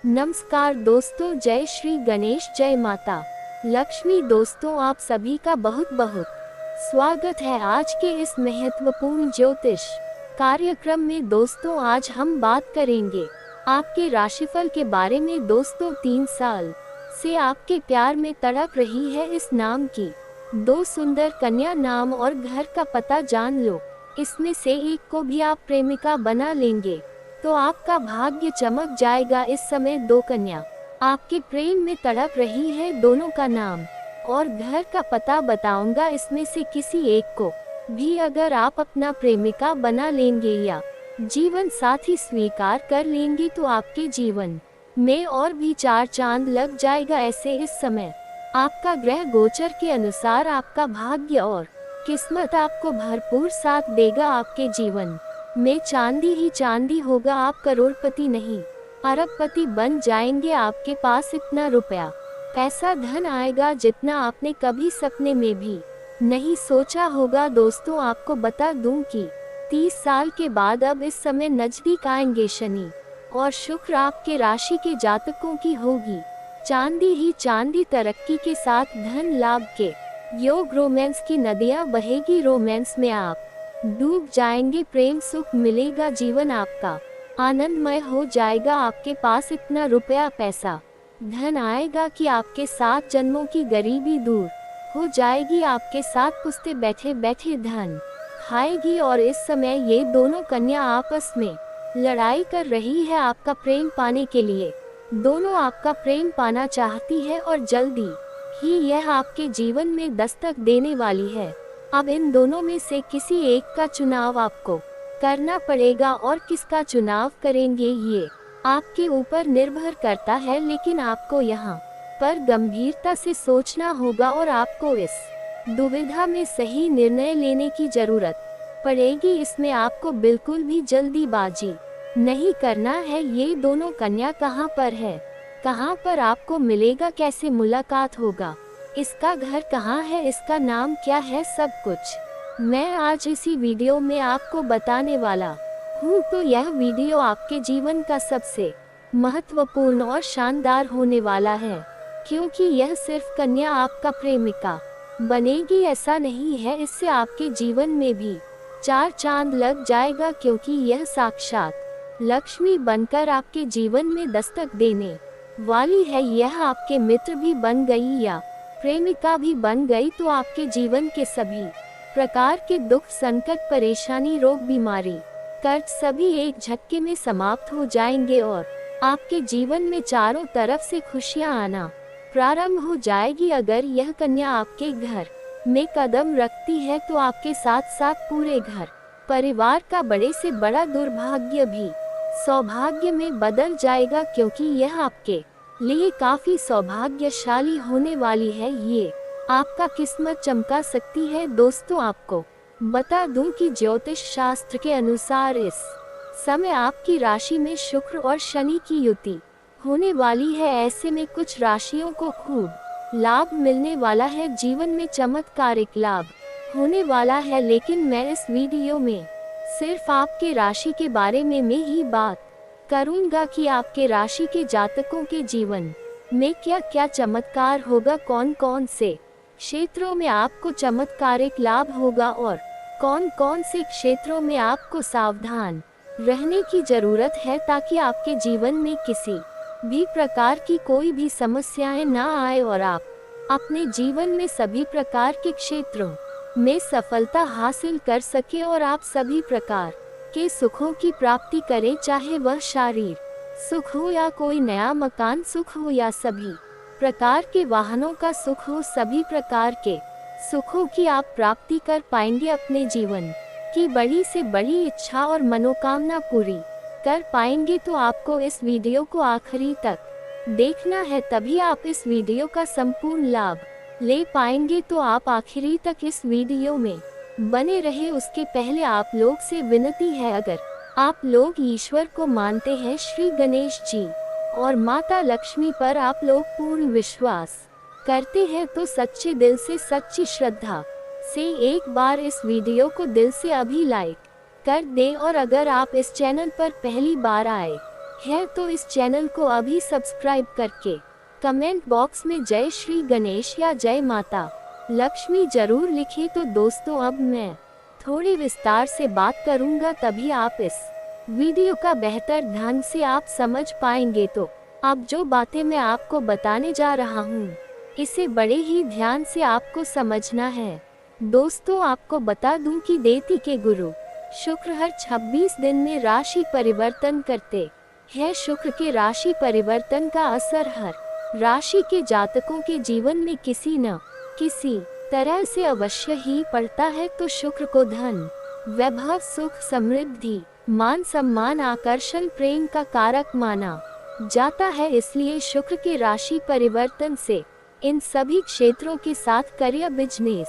नमस्कार दोस्तों, जय श्री गणेश, जय माता लक्ष्मी। दोस्तों, आप सभी का बहुत बहुत स्वागत है आज के इस महत्वपूर्ण ज्योतिष कार्यक्रम में। दोस्तों, आज हम बात करेंगे आपके राशिफल के बारे में। दोस्तों, 3 साल से आपके प्यार में तड़प रही है इस नाम की 2 सुंदर कन्या। नाम और घर का पता जान लो, इसमें से एक को भी आप प्रेमिका बना लेंगे तो आपका भाग्य चमक जाएगा। इस समय 2 कन्या आपके प्रेम में तड़प रही है, दोनों का नाम और घर का पता बताऊंगा। इसमें से किसी एक को भी अगर आप अपना प्रेमिका बना लेंगे या जीवन साथी स्वीकार कर लेंगे तो आपके जीवन में और भी 4 चांद लग जाएगा। ऐसे इस समय आपका ग्रह गोचर के अनुसार आपका भाग्य और किस्मत आपको भरपूर साथ देगा। आपके जीवन में चांदी ही चांदी होगा। आप करोड़पति नहीं अरबपति बन जाएंगे। आपके पास इतना रुपया पैसा धन आएगा जितना आपने कभी सपने में भी नहीं सोचा होगा। दोस्तों, आपको बता दूं कि 30 साल के बाद अब इस समय नजदीक आएंगे शनि और शुक्र। आपके राशि के जातकों की होगी चांदी ही चांदी तरक्की के साथ धन लाभ के योग। रोमांस की नदियां बहेगी, रोमांस में आप डूब जाएंगे। प्रेम सुख मिलेगा, जीवन आपका आनंदमय हो जाएगा। आपके पास इतना रुपया पैसा धन आएगा कि आपके 7 जन्मों की गरीबी दूर हो जाएगी। आपके साथ पुश्ते बैठे बैठे धन खाएगी। और इस समय ये दोनों कन्या आपस में लड़ाई कर रही है आपका प्रेम पाने के लिए। दोनों आपका प्रेम पाना चाहती है और जल्दी ही यह आपके जीवन में दस्तक देने वाली है। अब इन दोनों में से किसी एक का चुनाव आपको करना पड़ेगा और किसका चुनाव करेंगे ये आपके ऊपर निर्भर करता है। लेकिन आपको यहाँ पर गंभीरता से सोचना होगा और आपको इस दुविधा में सही निर्णय लेने की जरूरत पड़ेगी। इसमें आपको बिल्कुल भी जल्दीबाजी नहीं करना है। ये दोनों कन्या कहाँ पर है, कहाँ पर आपको मिलेगा, कैसे मुलाकात होगा, इसका घर कहाँ है, इसका नाम क्या है, सब कुछ मैं आज इसी वीडियो में आपको बताने वाला हूँ। तो यह वीडियो आपके जीवन का सबसे महत्वपूर्ण और शानदार होने वाला है, क्योंकि यह सिर्फ कन्या आपका प्रेमिका बनेगी ऐसा नहीं है, इससे आपके जीवन में भी 4 चांद लग जाएगा। क्योंकि यह साक्षात लक्ष्मी बनकर आपके जीवन में दस्तक देने वाली है। यह आपके मित्र भी बन गई या प्रेमिका भी बन गई तो आपके जीवन के सभी प्रकार के दुख, संकट, परेशानी, रोग, बीमारी, कर्ज सभी एक झटके में समाप्त हो जाएंगे और आपके जीवन में चारों तरफ से खुशियां आना प्रारंभ हो जाएगी। अगर यह कन्या आपके घर में कदम रखती है तो आपके साथ साथ पूरे घर परिवार का बड़े से बड़ा दुर्भाग्य भी सौभाग्य में बदल जाएगा, क्योंकि यह आपके लिए काफी सौभाग्यशाली होने वाली है। ये आपका किस्मत चमका सकती है। दोस्तों, आपको बता दूं कि ज्योतिष शास्त्र के अनुसार इस समय आपकी राशि में शुक्र और शनि की युति होने वाली है। ऐसे में कुछ राशियों को खूब लाभ मिलने वाला है, जीवन में चमत्कारिक लाभ होने वाला है। लेकिन मैं इस वीडियो में सिर्फ आपके राशि के बारे में ही बात करूंगा कि आपके राशि के जातकों के जीवन में क्या क्या चमत्कार होगा, कौन कौन से क्षेत्रों में आपको चमत्कारिक लाभ होगा और कौन कौन से क्षेत्रों में आपको सावधान रहने की जरूरत है, ताकि आपके जीवन में किसी भी प्रकार की कोई भी समस्याएं ना आए और आप अपने जीवन में सभी प्रकार के क्षेत्रों में सफलता हासिल कर सके और आप सभी प्रकार के सुखों की प्राप्ति करें, चाहे वह शारीरिक सुख हो या कोई नया मकान सुख हो या सभी प्रकार के वाहनों का सुख हो। सभी प्रकार के सुखों की आप प्राप्ति कर पाएंगे। अपने जीवन की बड़ी से बड़ी इच्छा और मनोकामना पूरी कर पाएंगे। तो आपको इस वीडियो को आखिरी तक देखना है, तभी आप इस वीडियो का संपूर्ण लाभ ले पाएंगे। तो आप आखिरी तक इस वीडियो में बने रहे। उसके पहले आप लोग से विनती है, अगर आप लोग ईश्वर को मानते हैं, श्री गणेश जी और माता लक्ष्मी पर आप लोग पूर्ण विश्वास करते हैं, तो सच्चे दिल से, सच्ची श्रद्धा से एक बार इस वीडियो को दिल से अभी लाइक कर दें। और अगर आप इस चैनल पर पहली बार आए है तो इस चैनल को अभी सब्सक्राइब करके कमेंट बॉक्स में जय श्री गणेश या जय माता लक्ष्मी जरूर लिखें। तो दोस्तों अब मैं थोड़ी विस्तार से बात करूंगा, तभी आप इस वीडियो का बेहतर ढंग से आप समझ पाएंगे। तो अब जो बातें मैं आपको बताने जा रहा हूँ इसे बड़े ही ध्यान से आपको समझना है। दोस्तों आपको बता दूं कि देवती के गुरु शुक्र हर 26 दिन में राशि परिवर्तन करते हैं। शुक्र के राशि परिवर्तन का असर हर राशि के जातकों के जीवन में किसी न किसी तरह से अवश्य ही पड़ता है। तो शुक्र को धन, वैभव, सुख, समृद्धि, मान सम्मान, आकर्षण, प्रेम का कारक माना जाता है। इसलिए शुक्र के राशि परिवर्तन से इन सभी क्षेत्रों के साथ करियर, बिजनेस,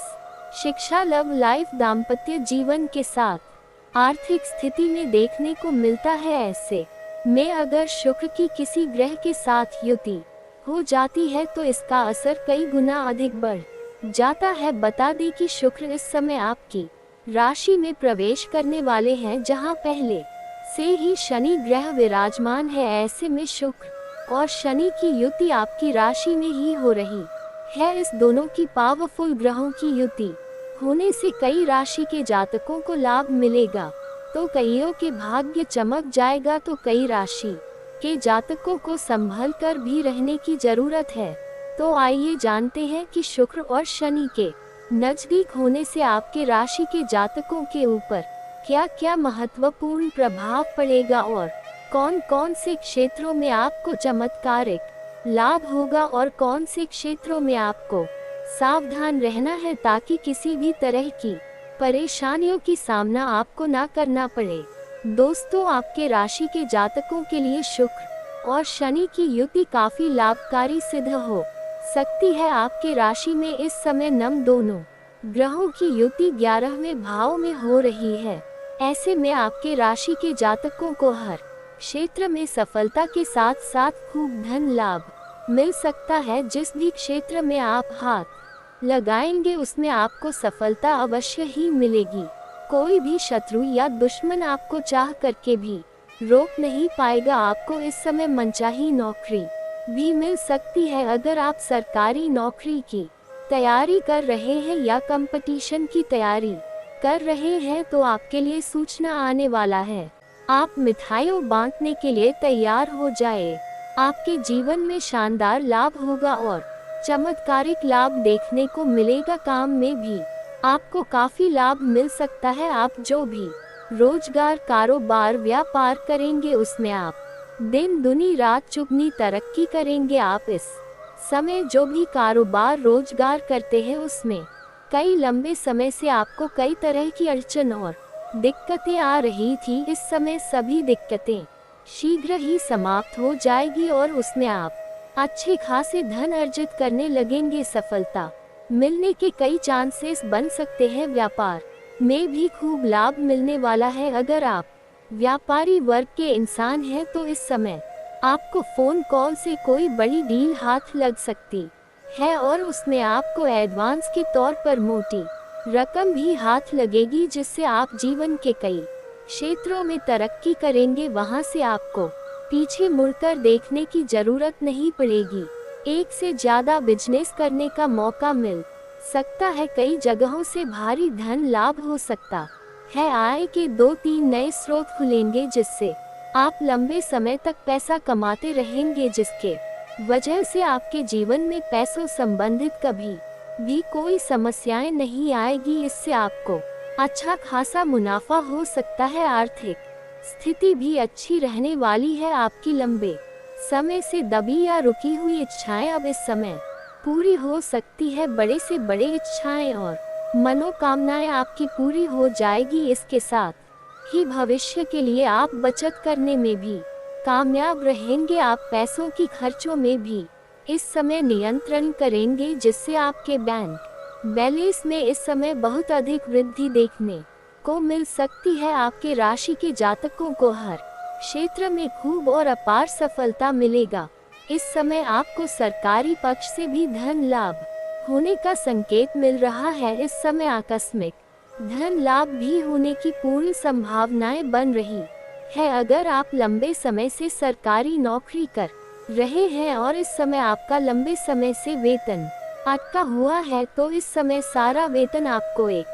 शिक्षा, लव लाइफ, दाम्पत्य जीवन के साथ आर्थिक स्थिति में देखने को मिलता है। ऐसे में अगर शुक्र की किसी ग्रह के साथ युति हो जाती है तो इसका असर कई गुना अधिक बढ़ जाता है। बता दें कि शुक्र इस समय आपकी राशि में प्रवेश करने वाले हैं, जहां पहले से ही शनि ग्रह विराजमान है। ऐसे में शुक्र और शनि की युति आपकी राशि में ही हो रही है। इस दोनों की पावरफुल ग्रहों की युति होने से कई राशि के जातकों को लाभ मिलेगा, तो कईयों के भाग्य चमक जाएगा। तो कई राशि के जातकों को संभल कर भी रहने की जरूरत है। तो आइए जानते हैं कि शुक्र और शनि के नजदीक होने से आपके राशि के जातकों के ऊपर क्या क्या महत्वपूर्ण प्रभाव पड़ेगा और कौन कौन से क्षेत्रों में आपको चमत्कारिक लाभ होगा और कौन से क्षेत्रों में आपको सावधान रहना है, ताकि किसी भी तरह की परेशानियों की सामना आपको ना करना पड़े। दोस्तों आपके राशि के जातकों के लिए शुक्र और शनि की युति काफी लाभकारी सिद्ध हो सकती है। आपके राशि में इस समय नम दोनों ग्रहों की युति 11वें भाव में हो रही है। ऐसे में आपके राशि के जातकों को हर क्षेत्र में सफलता के साथ साथ खूब धन लाभ मिल सकता है। जिस भी क्षेत्र में आप हाथ लगाएंगे उसमें आपको सफलता अवश्य ही मिलेगी। कोई भी शत्रु या दुश्मन आपको चाह करके भी रोक नहीं पाएगा। आपको इस समय मनचाही नौकरी भी मिल सकती है। अगर आप सरकारी नौकरी की तैयारी कर रहे हैं या कंपटीशन की तैयारी कर रहे हैं तो आपके लिए सूचना आने वाला है। आप मिठाइयों बांटने के लिए तैयार हो जाए। आपके जीवन में शानदार लाभ होगा और चमत्कारिक लाभ देखने को मिलेगा। काम में भी आपको काफी लाभ मिल सकता है। आप जो भी रोजगार, कारोबार, व्यापार करेंगे उसमें आप दिन दुनी रात चुगनी तरक्की करेंगे। आप इस समय जो भी कारोबार, रोजगार करते हैं उसमें कई लंबे समय से आपको कई तरह की अड़चन और दिक्कतें आ रही थी। इस समय सभी दिक्कतें शीघ्र ही समाप्त हो जाएगी और उसमें आप अच्छे खासे धन अर्जित करने लगेंगे। सफलता मिलने के कई चांसेस बन सकते हैं। व्यापार में भी खूब लाभ मिलने वाला है। अगर आप व्यापारी वर्ग के इंसान हैं तो इस समय आपको फोन कॉल से कोई बड़ी डील हाथ लग सकती है और उसमें आपको एडवांस के तौर पर मोटी रकम भी हाथ लगेगी, जिससे आप जीवन के कई क्षेत्रों में तरक्की करेंगे। वहां से आपको पीछे मुड़कर देखने की जरूरत नहीं पड़ेगी। एक से ज्यादा बिजनेस करने का मौका मिल सकता है। कई जगहों से भारी धन लाभ हो सकता है। आय के 2-3 नए स्रोत खुलेंगे, जिससे आप लंबे समय तक पैसा कमाते रहेंगे, जिसके वजह से आपके जीवन में पैसों संबंधित कभी भी कोई समस्याएं नहीं आएगी। इससे आपको अच्छा खासा मुनाफा हो सकता है। आर्थिक स्थिति भी अच्छी रहने वाली है। आपकी लंबे समय से दबी या रुकी हुई इच्छाएं अब इस समय पूरी हो सकती है। बड़े से बड़े इच्छाएं और मनोकामनाएं आपकी पूरी हो जाएगी। इसके साथ ही भविष्य के लिए आप बचत करने में भी कामयाब रहेंगे। आप पैसों की खर्चों में भी इस समय नियंत्रण करेंगे, जिससे आपके बैंक बैलेंस में इस समय बहुत अधिक वृद्धि देखने को मिल सकती है। आपके राशि के जातकों को हर क्षेत्र में खूब और अपार सफलता मिलेगा। इस समय आपको सरकारी पक्ष से भी धन लाभ होने का संकेत मिल रहा है। इस समय आकस्मिक धन लाभ भी होने की पूर्ण संभावनाएं बन रही है अगर आप लंबे समय से सरकारी नौकरी कर रहे हैं और इस समय आपका लंबे समय से वेतन अटका हुआ है, तो इस समय सारा वेतन आपको एक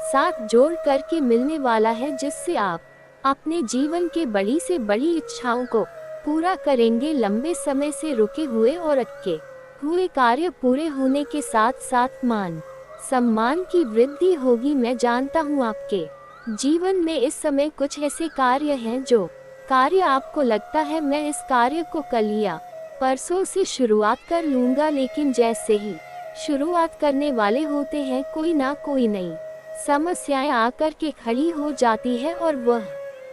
साथ जोड़ करके मिलने वाला है, जिससे आप अपने जीवन के बड़ी से बड़ी इच्छाओं को पूरा करेंगे। लंबे समय से रुके हुए और अटके हुए कार्य पूरे होने के साथ साथ मान सम्मान की वृद्धि होगी। मैं जानता हूँ आपके जीवन में इस समय कुछ ऐसे कार्य हैं जो कार्य आपको लगता है मैं इस कार्य को कल या परसों से शुरुआत कर लूंगा, लेकिन जैसे ही शुरुआत करने वाले होते हैं कोई ना कोई नई समस्याएं आकर के खड़ी हो जाती है और वह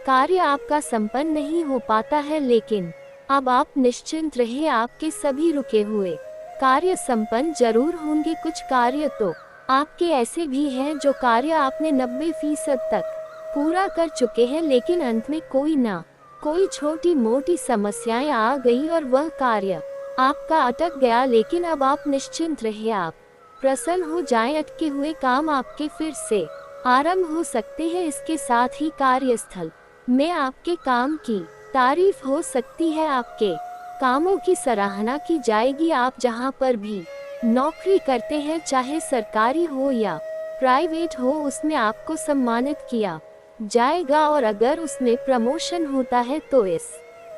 कार्य आपका संपन्न नहीं हो पाता है। लेकिन अब आप निश्चिंत रहे, आपके सभी रुके हुए कार्य संपन्न जरूर होंगे। कुछ कार्य तो आपके ऐसे भी हैं जो कार्य आपने 90% तक पूरा कर चुके हैं, लेकिन अंत में कोई ना कोई छोटी मोटी समस्याएं आ गई और वह कार्य आपका अटक गया। लेकिन अब आप निश्चिंत रहे, आप प्रसन्न हो जाएं, अटके हुए काम आपके फिर से आरंभ हो सकते हैं। इसके साथ ही कार्यस्थल में आपके काम की तारीफ हो सकती है, आपके कामों की सराहना की जाएगी। आप जहां पर भी नौकरी करते हैं, चाहे सरकारी हो या प्राइवेट हो, उसमें आपको सम्मानित किया जाएगा और अगर उसमें प्रमोशन होता है तो इस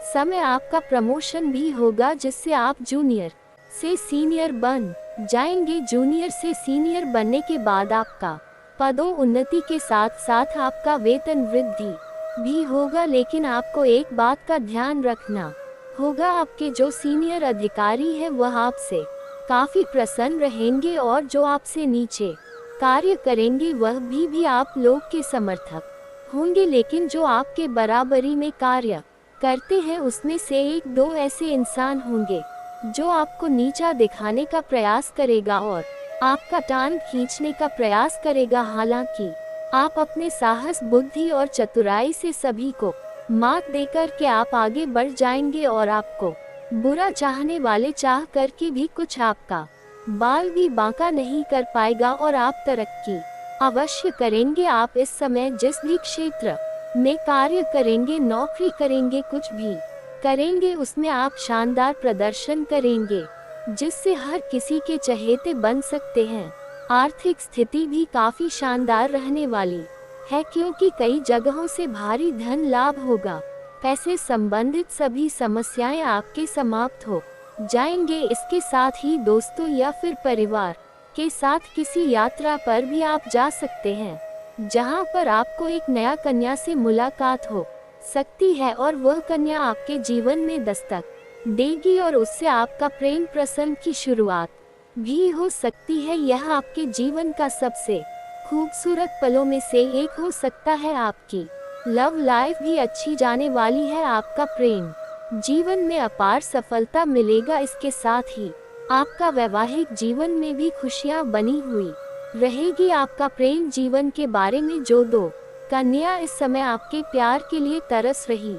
समय आपका प्रमोशन भी होगा, जिससे आप जूनियर से सीनियर बन जाएंगे। जूनियर से सीनियर बनने के बाद आपका पदोन्नति के साथ साथ आपका वेतन वृद्धि भी होगा। लेकिन आपको एक बात का ध्यान रखना होगा, आपके जो सीनियर अधिकारी हैं वह आपसे काफी प्रसन्न रहेंगे और जो आपसे नीचे कार्य करेंगे वह भी आप लोग के समर्थक होंगे। लेकिन जो आपके बराबरी में कार्य करते हैं उसमें से एक दो ऐसे इंसान होंगे जो आपको नीचा दिखाने का प्रयास करेगा और आपका टांग खींचने का प्रयास करेगा। हालांकि आप अपने साहस, बुद्धि और चतुराई से सभी को मात देकर के आप आगे बढ़ जाएंगे और आपको बुरा चाहने वाले चाह करके भी कुछ आपका बाल भी बांका नहीं कर पाएगा और आप तरक्की अवश्य करेंगे। आप इस समय जिस भी क्षेत्र में कार्य करेंगे, नौकरी करेंगे, कुछ भी करेंगे, उसमें आप शानदार प्रदर्शन करेंगे, जिससे हर किसी के चहेते बन सकते हैं। आर्थिक स्थिति भी काफी शानदार रहने वाली है, क्योंकि कई जगहों से भारी धन लाभ होगा। पैसे संबंधित सभी समस्याएं आपके समाप्त हो जाएंगे। इसके साथ ही दोस्तों या फिर परिवार के साथ किसी यात्रा पर भी आप जा सकते हैं, जहां पर आपको एक नया कन्या से मुलाकात हो सकती है और वह कन्या आपके जीवन में दस्तक देगी और उससे आपका प्रेम प्रसंग की शुरुआत भी हो सकती है। यह आपके जीवन का सबसे खूबसूरत पलों में से एक हो सकता है। आपकी लव लाइफ भी अच्छी जाने वाली है, आपका प्रेम जीवन में अपार सफलता मिलेगा। इसके साथ ही आपका वैवाहिक जीवन में भी खुशियां बनी हुई रहेगी। आपका प्रेम जीवन के बारे में जो दो कन्या इस समय आपके प्यार के लिए तरस रही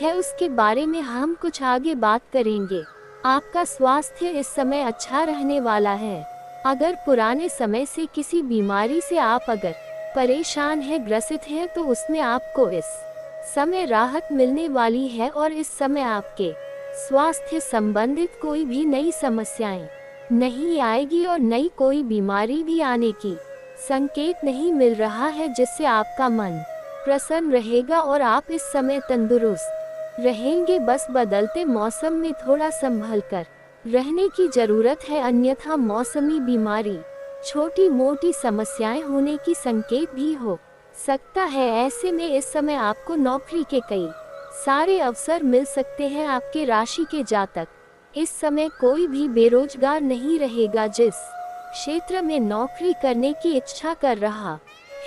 है, उसके बारे में हम कुछ आगे बात करेंगे। आपका स्वास्थ्य इस समय अच्छा रहने वाला है। अगर पुराने समय से किसी बीमारी से आप अगर परेशान है, ग्रसित हैं, तो उसमें आपको इस समय राहत मिलने वाली है और इस समय आपके स्वास्थ्य संबंधित कोई भी नई समस्याएं नहीं आएगी और नई कोई बीमारी भी आने की संकेत नहीं मिल रहा है, जिससे आपका मन प्रसन्न रहेगा और आप इस समय तंदुरुस्त रहेंगे। बस बदलते मौसम में थोड़ा संभल कर रहने की जरूरत है, अन्यथा मौसमी बीमारी, छोटी मोटी समस्याएं होने की संकेत भी हो सकता है। ऐसे में इस समय आपको नौकरी के कई सारे अवसर मिल सकते हैं। आपके राशि के जातक इस समय कोई भी बेरोजगार नहीं रहेगा। जिस क्षेत्र में नौकरी करने की इच्छा कर रहा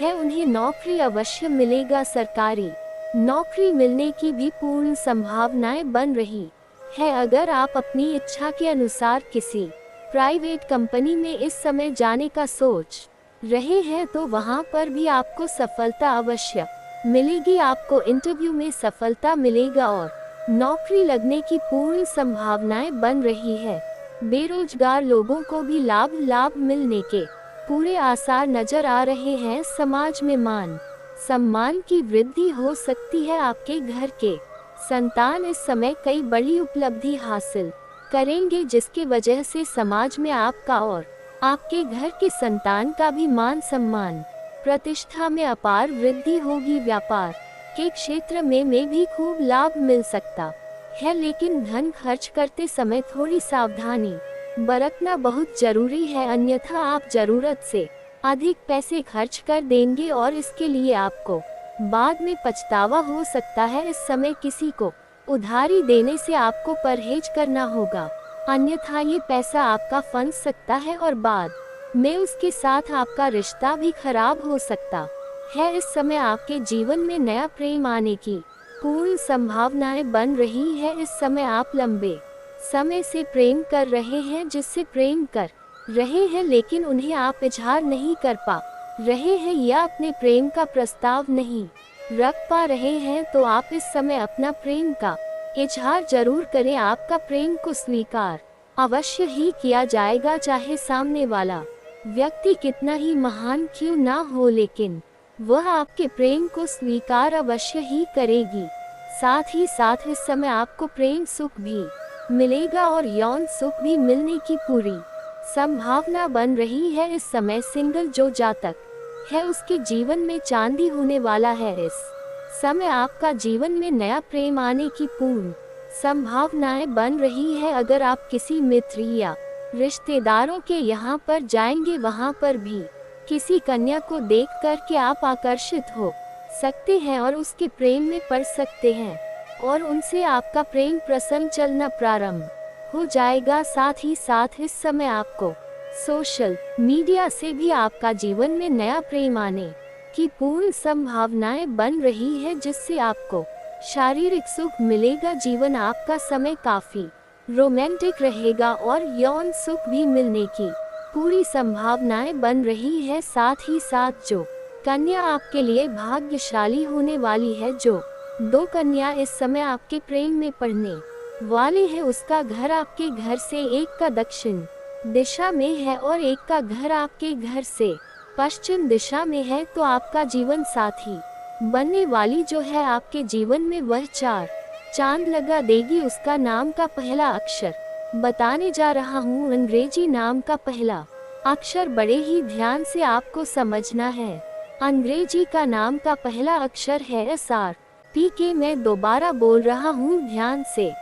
है उन्हें नौकरी अवश्य मिलेगा। सरकारी नौकरी मिलने की भी पूर्ण संभावनाएं बन रही है। अगर आप अपनी इच्छा के अनुसार किसी प्राइवेट कंपनी में इस समय जाने का सोच रहे हैं तो वहां पर भी आपको सफलता अवश्य मिलेगी। आपको इंटरव्यू में सफलता मिलेगा और नौकरी लगने की पूर्ण संभावनाएं बन रही है। बेरोजगार लोगों को भी लाभ मिलने के पूरे आसार नजर आ रहे हैं। समाज में मान सम्मान की वृद्धि हो सकती है। आपके घर के संतान इस समय कई बड़ी उपलब्धि हासिल करेंगे, जिसकी वजह से समाज में आपका और आपके घर के संतान का भी मान सम्मान प्रतिष्ठा में अपार वृद्धि होगी। व्यापार के क्षेत्र में भी खूब लाभ मिल सकता है, लेकिन धन खर्च करते समय थोड़ी सावधानी बरतना बहुत जरूरी है, अन्यथा आप जरूरत से अधिक पैसे खर्च कर देंगे और इसके लिए आपको बाद में पछतावा हो सकता है। इस समय किसी को उधारी देने से आपको परहेज करना होगा, अन्यथा ये पैसा आपका फंस सकता है और बाद में उसके साथ आपका रिश्ता भी खराब हो सकता है। इस समय आपके जीवन में नया प्रेम आने की पूर्ण संभावनाएं बन रही है। इस समय आप लंबे समय से प्रेम कर रहे हैं, जिससे प्रेम कर रहे हैं लेकिन उन्हें आप इजहार नहीं कर पा रहे हैं या अपने प्रेम का प्रस्ताव नहीं रख पा रहे हैं, तो आप इस समय अपना प्रेम का इजहार जरूर करें। आपका प्रेम को स्वीकार अवश्य ही किया जाएगा, चाहे सामने वाला व्यक्ति कितना ही महान क्यों ना हो, लेकिन वह आपके प्रेम को स्वीकार अवश्य ही करेगी। साथ ही साथ इस समय आपको प्रेम सुख भी मिलेगा और यौन सुख भी मिलने की पूरी संभावना बन रही है। इस समय सिंगल जो जातक है उसके जीवन में चांदी होने वाला है। इस समय आपका जीवन में नया प्रेम आने की पूर्ण संभावनाएं बन रही है। अगर आप किसी मित्र या रिश्तेदारों के यहाँ पर जाएंगे, वहाँ पर भी किसी कन्या को देख कर के आप आकर्षित हो सकते हैं और उसके प्रेम में पड़ सकते हैं और उनसे आपका प्रेम प्रसन्न चलना प्रारंभ हो जाएगा। साथ ही साथ इस समय आपको सोशल मीडिया से भी आपका जीवन में नया प्रेम आने की पूर्ण संभावनाएं बन रही है, जिससे आपको शारीरिक सुख मिलेगा। जीवन आपका समय काफी रोमांटिक रहेगा और यौन सुख भी मिलने की पूरी संभावनाएं बन रही है। साथ ही साथ जो कन्या आपके लिए भाग्यशाली होने वाली है, जो दो कन्या इस समय आपके प्रेम में पड़ने वाले हैं, उसका घर आपके घर से एक का दक्षिण दिशा में है और एक का घर आपके घर से पश्चिम दिशा में है, तो आपका जीवन साथी बनने वाली जो है आपके जीवन में वह चार चांद लगा देगी। उसका नाम का पहला अक्षर बताने जा रहा हूँ। अंग्रेजी नाम का पहला अक्षर बड़े ही ध्यान से आपको समझना है। अंग्रेजी का नाम का पहला अक्षर है SRPK। मैं दोबारा बोल रहा हूँ, ध्यान से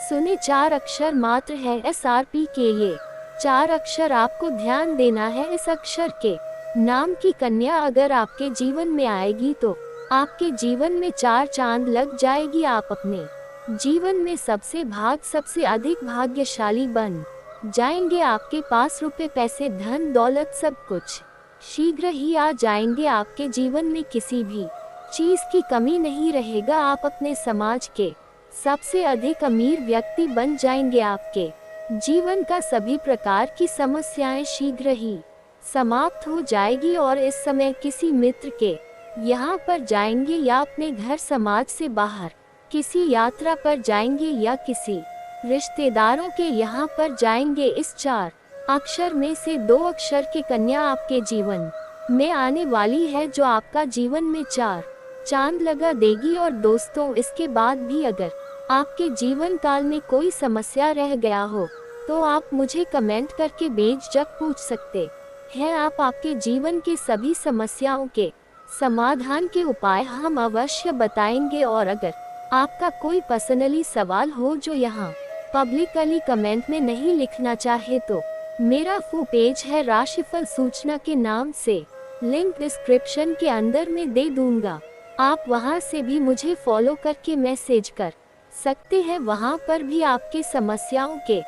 सुने। 4 अक्षर मात्र है SRPK। ये 4 अक्षर आपको ध्यान देना है। इस अक्षर के नाम की कन्या अगर आपके जीवन में आएगी तो आपके जीवन में 4 चांद लग जाएगी। आप अपने जीवन में सबसे अधिक भाग्यशाली बन जाएंगे। आपके पास रुपए पैसे धन दौलत सब कुछ शीघ्र ही आ जाएंगे। आपके जीवन में किसी भी चीज की कमी नहीं रहेगा। आप अपने समाज के सबसे अधिक अमीर व्यक्ति बन जाएंगे। आपके जीवन का सभी प्रकार की समस्याएं शीघ्र ही समाप्त हो जाएगी और इस समय किसी मित्र के यहाँ पर जाएंगे या अपने घर समाज से बाहर किसी यात्रा पर जाएंगे या किसी रिश्तेदारों के यहाँ पर जाएंगे। इस 4 अक्षर में से 2 अक्षर की कन्या आपके जीवन में आने वाली है, जो आपका जीवन में 4 चांद लगा देगी। और दोस्तों, इसके बाद भी अगर आपके जीवन काल में कोई समस्या रह गया हो तो आप मुझे कमेंट करके बेझिझक पूछ सकते हैं। आपके जीवन के सभी समस्याओं के समाधान के उपाय हम अवश्य बताएंगे। और अगर आपका कोई पर्सनली सवाल हो जो यहाँ पब्लिकली कमेंट में नहीं लिखना चाहे, तो मेरा फू पेज है राशिफल सूचना के नाम से, लिंक डिस्क्रिप्शन के अंदर में दे दूंगा। आप वहां से भी मुझे फॉलो करके मैसेज कर सकते हैं। वहां पर भी आपके समस्याओं के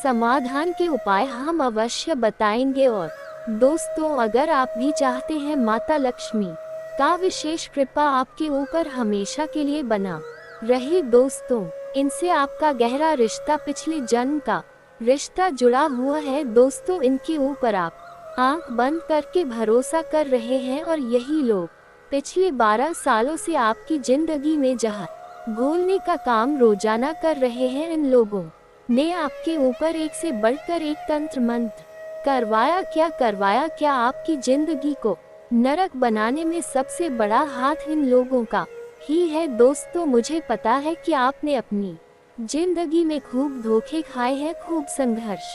समाधान के उपाय हम अवश्य बताएंगे। और दोस्तों, अगर आप भी चाहते हैं माता लक्ष्मी का विशेष कृपा आपके ऊपर हमेशा के लिए बना रहे, दोस्तों, इनसे आपका गहरा रिश्ता पिछले जन्म का रिश्ता जुड़ा हुआ है। दोस्तों, इनके ऊपर आप आंख बंद करके भरोसा कर रहे हैं और यही लोग पिछले 12 सालों से आपकी जिंदगी में जहर घोलने का काम रोजाना कर रहे हैं। इन लोगों ने आपके ऊपर एक से बढ़कर एक तंत्र मंत्र करवाया क्या आपकी जिंदगी को नरक बनाने में सबसे बड़ा हाथ इन लोगों का ही है। दोस्तों, मुझे पता है कि आपने अपनी जिंदगी में खूब धोखे खाए हैं, खूब संघर्ष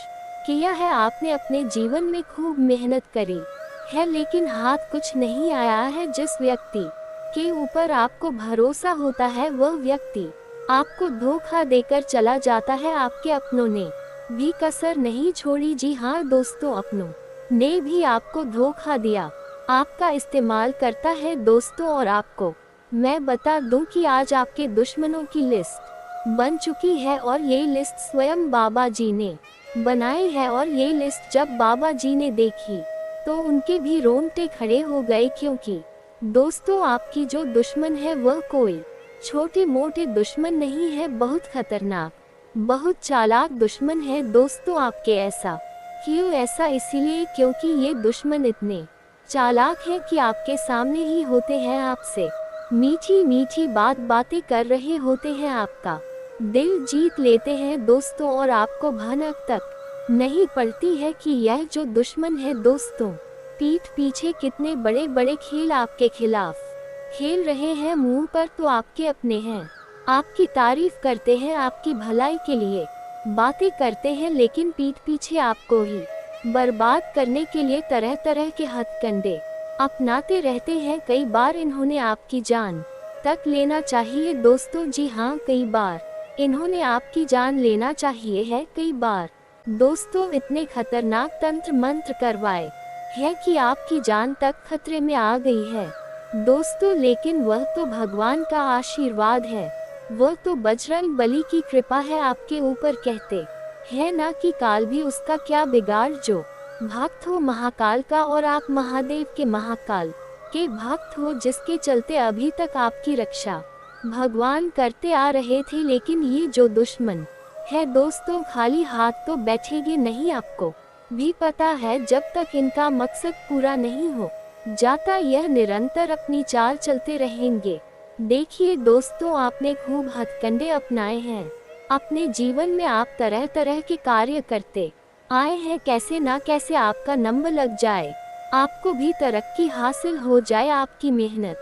किया है, आपने अपने जीवन में खूब मेहनत करी है, लेकिन हाथ कुछ नहीं आया है। जिस व्यक्ति के ऊपर आपको भरोसा होता है वह व्यक्ति आपको धोखा देकर चला जाता है। आपके अपनों ने भी कसर नहीं छोड़ी। जी हाँ दोस्तों, अपनों ने भी आपको धोखा दिया, आपका इस्तेमाल करता है दोस्तों। और आपको मैं बता दूं कि आज आपके दुश्मनों की लिस्ट बन चुकी है, और ये लिस्ट स्वयं बाबा जी ने बनाई है। और ये लिस्ट जब बाबा जी ने देखी तो उनके भी रोंगटे खड़े हो गए, क्योंकि दोस्तों आपकी जो दुश्मन है वह कोई छोटे मोटे दुश्मन नहीं है, बहुत खतरनाक, बहुत चालाक दुश्मन है। दोस्तों आपके ऐसा क्यों? ऐसा इसीलिए क्योंकि ये दुश्मन इतने चालाक है कि आपके सामने ही होते हैं, आपसे मीठी मीठी बातें कर रहे होते हैं, आपका दिल जीत लेते हैं दोस्तों। और आपको भनक तक नहीं पड़ती है कि यह जो दुश्मन है दोस्तों पीठ पीछे कितने बड़े बड़े खेल आपके खिलाफ खेल रहे हैं। मुंह पर तो आपके अपने हैं, आपकी तारीफ करते हैं, आपकी भलाई के लिए बातें करते हैं, लेकिन पीठ पीछे आपको ही बर्बाद करने के लिए तरह तरह के हथकंडे अपनाते रहते हैं। कई बार इन्होंने आपकी जान तक लेना चाहिए दोस्तों। जी हाँ, कई बार इन्होंने आपकी जान लेना चाहिए है। कई बार दोस्तों इतने खतरनाक तंत्र मंत्र करवाए है कि आपकी जान तक खतरे में आ गई है दोस्तों। लेकिन वह तो भगवान का आशीर्वाद है, वह तो बजरंग बली की कृपा है आपके ऊपर। कहते हैं ना कि काल भी उसका क्या बिगाड़, जो भक्त हो महाकाल का। और आप महादेव के महाकाल के भक्त हो, जिसके चलते अभी तक आपकी रक्षा भगवान करते आ रहे थे। लेकिन ये जो दुश्मन है दोस्तों खाली हाथ तो बैठेंगे नहीं, आपको भी पता है। जब तक इनका मकसद पूरा नहीं हो जाता, यह निरंतर अपनी चाल चलते रहेंगे। देखिए दोस्तों, आपने खूब हथकंडे अपनाए हैं अपने जीवन में, आप तरह तरह के कार्य करते आए हैं। कैसे ना कैसे आपका नंबर लग जाए, आपको भी तरक्की हासिल हो जाए, आपकी मेहनत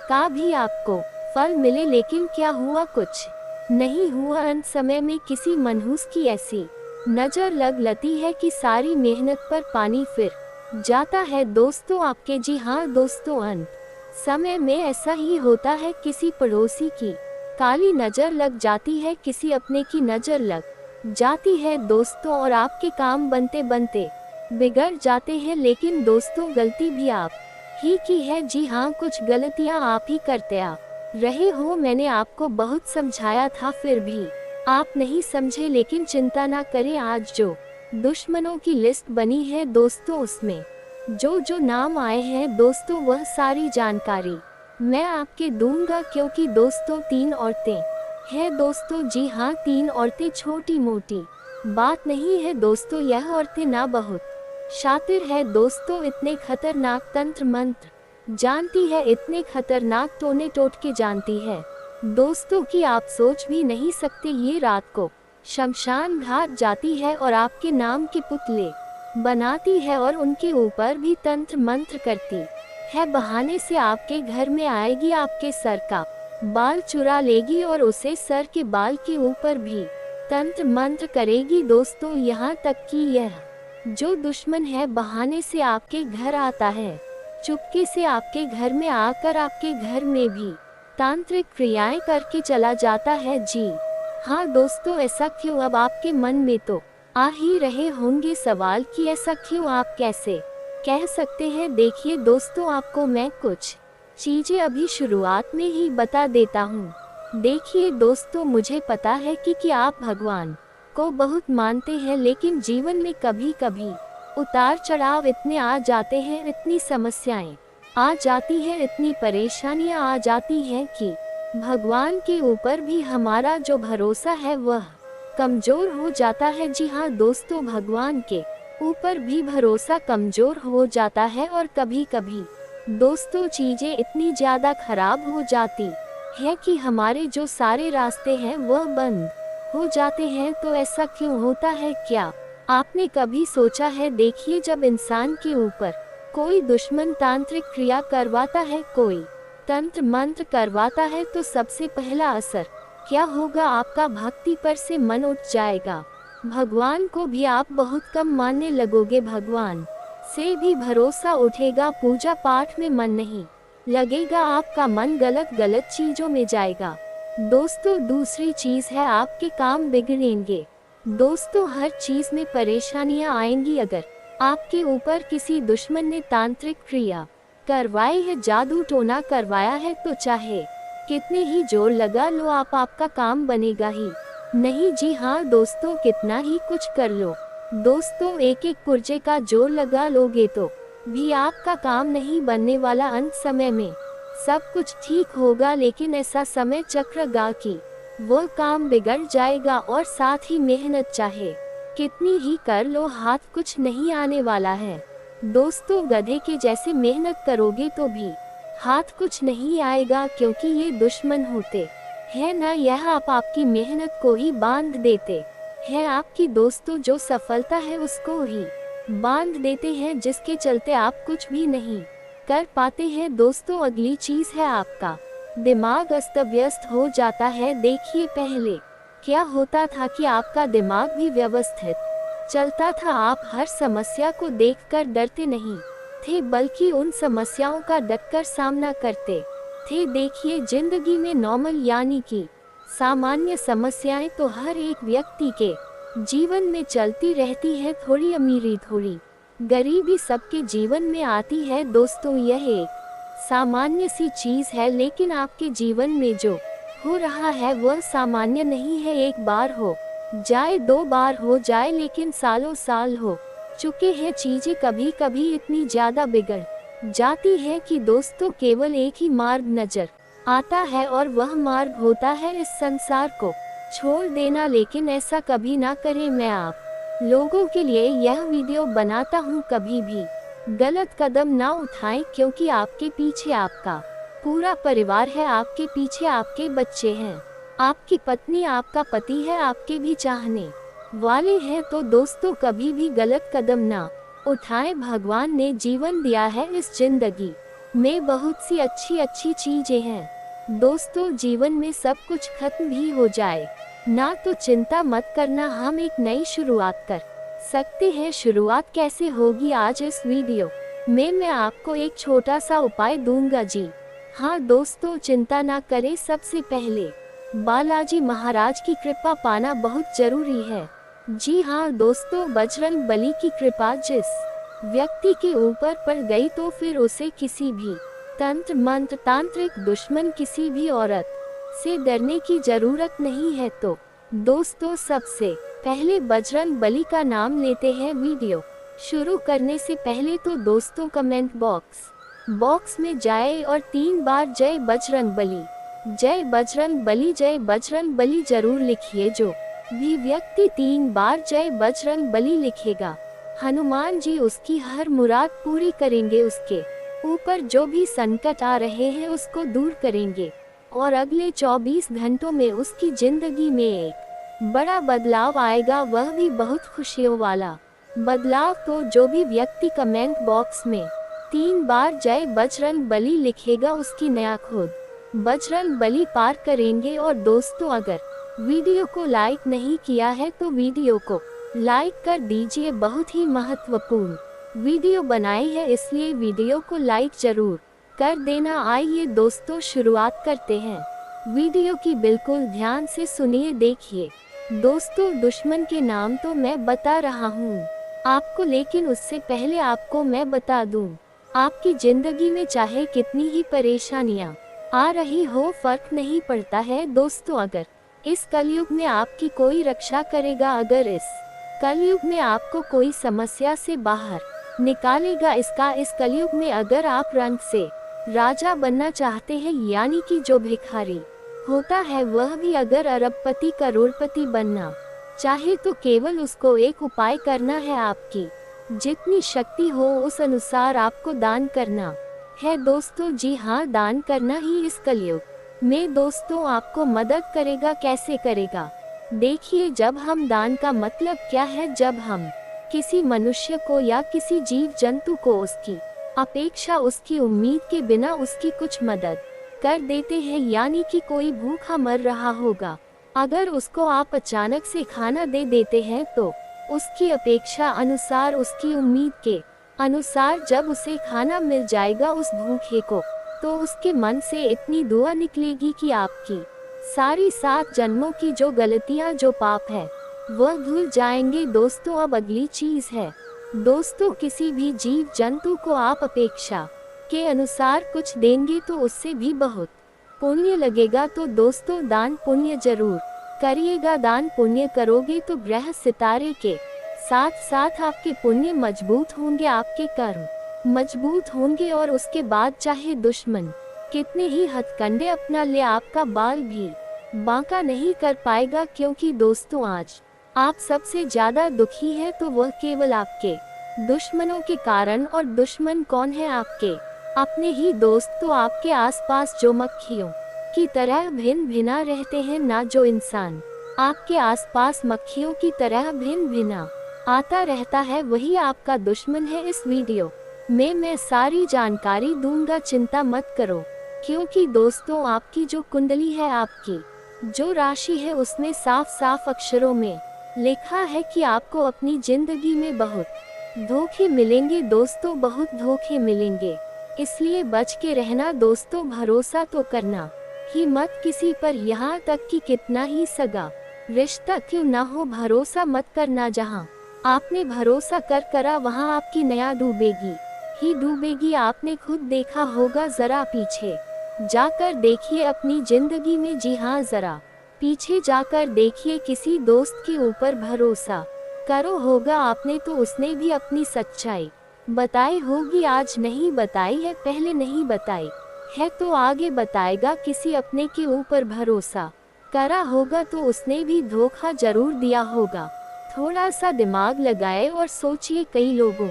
का भी आपको फल मिले। लेकिन क्या हुआ? कुछ नहीं हुआ। अंत समय में किसी मनहूस की ऐसी नजर लग लेती है कि सारी मेहनत पर पानी फिर जाता है दोस्तों आपके। जी हाँ दोस्तों, अंत समय में ऐसा ही होता है। किसी पड़ोसी की काली नजर लग जाती है, किसी अपने की नजर लग जाती है दोस्तों, और आपके काम बनते बनते बिगड़ जाते हैं। लेकिन दोस्तों गलती भी आप ही की है। जी हाँ, कुछ गलतियाँ आप ही करते आ रहे हो। मैंने आपको बहुत समझाया था, फिर भी आप नहीं समझे। लेकिन चिंता ना करें, आज जो दुश्मनों की लिस्ट बनी है दोस्तों, उसमें जो जो नाम आए हैं दोस्तों, वह सारी जानकारी मैं आपके दूंगा। क्योंकि दोस्तों 3 औरतें हैं दोस्तों। जी हाँ, 3 औरतें, छोटी मोटी बात नहीं है दोस्तों। यह औरतें ना बहुत शातिर है दोस्तों, इतने खतरनाक तंत्र मंत्र जानती है, इतने खतरनाक टोने टोटके जानती है दोस्तों कि आप सोच भी नहीं सकते। ये रात को शमशान घाट जाती है और आपके नाम के पुतले बनाती है, और उनके ऊपर भी तंत्र मंत्र करती है। बहाने से आपके घर में आएगी, आपके सर का बाल चुरा लेगी, और उसे सर के बाल के ऊपर भी तंत्र मंत्र करेगी दोस्तों। यहाँ तक कि यह जो दुश्मन है बहाने से आपके घर आता है, चुपके से आपके घर में आकर आपके घर में भी तांत्रिक क्रियाएं करके चला जाता है। जी हाँ दोस्तों, ऐसा क्यों? अब आपके मन में तो आ ही रहे होंगे सवाल कि ऐसा क्यों, आप कैसे कह सकते हैं। देखिए दोस्तों, आपको मैं कुछ चीजें अभी शुरुआत में ही बता देता हूँ। देखिए दोस्तों, मुझे पता है कि आप भगवान को बहुत मानते हैं, लेकिन जीवन में कभी कभी उतार चढ़ाव इतने आ जाते हैं, इतनी समस्याएं आ जाती है, इतनी परेशानियां आ जाती हैं कि भगवान के ऊपर भी हमारा जो भरोसा है वह कमजोर हो जाता है। जी हाँ दोस्तों, भगवान के ऊपर भी भरोसा कमजोर हो जाता है, और कभी कभी दोस्तों चीजें इतनी ज्यादा खराब हो जाती है कि हमारे जो सारे रास्ते हैं वह बंद हो जाते हैं। तो ऐसा क्यों होता है? क्या आपने कभी सोचा है? देखिए, जब इंसान के ऊपर कोई दुश्मन तांत्रिक क्रिया करवाता है, कोई तंत्र मंत्र करवाता है, तो सबसे पहला असर क्या होगा? आपका भक्ति पर से मन उठ जाएगा। भगवान को भी आप बहुत कम मानने लगोगे, भगवान से भी भरोसा उठेगा, पूजा पाठ में मन नहीं लगेगा, आपका मन गलत गलत चीजों में जाएगा। दोस्तों, दूसरी चीज है आपके काम बिगड़ेंगे। दोस्तों, हर चीज में परेशानियां आएंगी। अगर आपके ऊपर किसी दुश्मन ने तांत्रिक क्रिया करवाई है, जादू टोना करवाया है, तो चाहे कितने ही जोर लगा लो, आपका काम बनेगा ही नहीं। जी हाँ दोस्तों, कितना ही कुछ कर लो दोस्तों, एक एक पुर्जे का जोर लगा लोगे तो भी आपका काम नहीं बनने वाला। अंत समय में सब कुछ ठीक होगा, लेकिन ऐसा समय चक्र कि वो काम बिगड़ जाएगा, और साथ ही मेहनत चाहे कितनी ही कर लो, हाथ कुछ नहीं आने वाला है। दोस्तों, गधे के जैसे मेहनत करोगे तो भी हाथ कुछ नहीं आएगा, क्योंकि ये दुश्मन होते हैं ना, यह आपकी मेहनत को ही बांध देते हैं आपकी। दोस्तों, जो सफलता है उसको ही बांध देते हैं, जिसके चलते आप कुछ भी नहीं कर पाते हैं। दोस्तों, अगली चीज है आपका दिमाग अस्त व्यस्त हो जाता है। देखिए, पहले क्या होता था कि आपका दिमाग भी व्यवस्थित चलता था, आप हर समस्या को देखकर डरते नहीं थे, बल्कि उन समस्याओं का डटकर सामना करते थे। देखिए, जिंदगी में नॉर्मल यानी कि सामान्य समस्याएं तो हर एक व्यक्ति के जीवन में चलती रहती है, थोड़ी अमीरी थोड़ी गरीबी सबके जीवन में आती है। दोस्तों, यह एक सामान्य सी चीज है, लेकिन आपके जीवन में जो हो रहा है वह सामान्य नहीं है। एक बार हो जाए, दो बार हो जाए, लेकिन सालों साल हो चुके हैं, चीजें कभी कभी इतनी ज्यादा बिगड़ जाती है कि दोस्तों, केवल एक ही मार्ग नजर आता है, और वह मार्ग होता है इस संसार को छोड़ देना। लेकिन ऐसा कभी ना करें। मैं आप लोगों के लिए यह वीडियो बनाता हूँ, कभी भी गलत कदम ना उठाएं, क्योंकि आपके पीछे आपका पूरा परिवार है, आपके पीछे आपके बच्चे हैं, आपकी पत्नी, आपका पति है, आपके भी चाहने वाले हैं। तो दोस्तों, कभी भी गलत कदम ना उठाएं। भगवान ने जीवन दिया है, इस जिंदगी में बहुत सी अच्छी अच्छी चीजें हैं। दोस्तों, जीवन में सब कुछ खत्म भी हो जाए ना तो चिंता मत करना, हम एक नई शुरुआत कर सकते हैं। शुरुआत कैसे होगी? आज इस वीडियो में मैं आपको एक छोटा सा उपाय दूंगा। जी हाँ दोस्तों, चिंता ना करें। सबसे पहले बालाजी महाराज की कृपा पाना बहुत जरूरी है। जी हाँ दोस्तों, बजरंग बली की कृपा जिस व्यक्ति के ऊपर पड़ गई, तो फिर उसे किसी भी तंत्र मंत्र, तांत्रिक दुश्मन, किसी भी औरत से डरने की जरूरत नहीं है। तो दोस्तों, सबसे पहले बजरंग बली का नाम लेते हैं। वीडियो शुरू करने से पहले तो दोस्तों, कमेंट बॉक्स में जाए और 3 बार जय बजरंग बली, जय बजरंग बली, जय बजरंग बली जरूर लिखिए। जो भी व्यक्ति 3 बार जय बजरंग बली लिखेगा, हनुमान जी उसकी हर मुराद पूरी करेंगे, उसके ऊपर जो भी संकट आ रहे हैं उसको दूर करेंगे, और अगले 24 घंटों में उसकी जिंदगी में एक बड़ा बदलाव आएगा, वह भी बहुत खुशियों वाला बदलाव। तो जो भी व्यक्ति कमेंट बॉक्स में 3 बार जय बजरंग बली लिखेगा, उसकी नया खुद बजरंग बली पार करेंगे। और दोस्तों, अगर वीडियो को लाइक नहीं किया है तो वीडियो को लाइक कर दीजिए, बहुत ही महत्वपूर्ण वीडियो बनाई है, इसलिए वीडियो को लाइक जरूर कर देना। आइए दोस्तों, शुरुआत करते हैं। वीडियो की बिल्कुल ध्यान से सुनिए। देखिए दोस्तों, दुश्मन के नाम तो मैं बता रहा हूँ आपको, लेकिन उससे पहले आपको मैं बता दूं, आपकी जिंदगी में चाहे कितनी ही परेशानियां आ रही हो, फर्क नहीं पड़ता है। दोस्तों, अगर इस कलयुग में आपकी कोई रक्षा करेगा, अगर इस कलयुग में आपको कोई समस्या से बाहर निकालेगा, इस कलयुग में अगर आप रंग से राजा बनना चाहते हैं, यानी कि जो भिखारी होता है वह भी अगर अरबपति करोड़पति बनना चाहे, तो केवल उसको एक उपाय करना है। आपकी जितनी शक्ति हो उस अनुसार आपको दान करना है। दोस्तों, जी हाँ, दान करना ही इस कलयुग में दोस्तों आपको मदद करेगा। कैसे करेगा? देखिए, जब हम दान का मतलब क्या है, जब हम किसी मनुष्य को या किसी जीव जंतु को उसकी अपेक्षा उसकी उम्मीद के बिना उसकी कुछ मदद कर देते हैं, यानी कि कोई भूखा मर रहा होगा, अगर उसको आप अचानक से खाना दे देते हैं तो उसकी अपेक्षा अनुसार, उसकी उम्मीद के अनुसार जब उसे खाना मिल जाएगा उस भूखे को, तो उसके मन से इतनी दुआ निकलेगी कि आपकी सारी 7 जन्मों की जो गलतियां, जो पाप है, वह धुल जाएंगे। दोस्तों, अब अगली चीज है दोस्तों, किसी भी जीव जंतु को आप अपेक्षा के अनुसार कुछ देंगे तो उससे भी बहुत पुण्य लगेगा। तो दोस्तों, दान पुण्य जरूर करिएगा। दान पुण्य करोगे तो ग्रह सितारे के साथ साथ आपके पुण्य मजबूत होंगे, आपके कर्म मजबूत होंगे, और उसके बाद चाहे दुश्मन कितने ही हथकंडे अपना ले, आपका बाल भी बांका नहीं कर पाएगा। क्योंकि दोस्तों, आज आप सबसे ज्यादा दुखी है तो वह केवल आपके दुश्मनों के कारण, और दुश्मन कौन है? आपके अपने ही दोस्त। तो आपके आसपास जो मक्खियों की तरह भिन्न भिना रहते हैं ना, जो इंसान आपके आसपास मक्खियों की तरह भिन्न भिना आता रहता है, वही आपका दुश्मन है। इस वीडियो में मैं सारी जानकारी दूंगा, चिंता मत करो। क्योंकि दोस्तों, आपकी जो कुंडली है, आपकी जो राशि है, उसमें साफ साफ अक्षरों में लिखा है कि आपको अपनी जिंदगी में बहुत धोखे मिलेंगे। दोस्तों, बहुत धोखे मिलेंगे, इसलिए बच के रहना। दोस्तों, भरोसा तो करना ही मत किसी पर, यहाँ तक कि कितना ही सगा रिश्ता क्यों ना हो, भरोसा मत करना। जहाँ आपने भरोसा करा वहाँ आपकी नया डूबेगी ही डूबेगी। आपने खुद देखा होगा, जरा पीछे जाकर देखिए अपनी जिंदगी में। जी हाँ, जरा पीछे जाकर देखिए, किसी दोस्त के ऊपर भरोसा करो होगा आपने तो उसने भी अपनी सच्चाई बताई होगी। आज नहीं बताई है, पहले नहीं बताई है तो आगे बताएगा। किसी अपने के ऊपर भरोसा करा होगा तो उसने भी धोखा जरूर दिया होगा। थोड़ा सा दिमाग लगाए और सोचिए, कई लोगों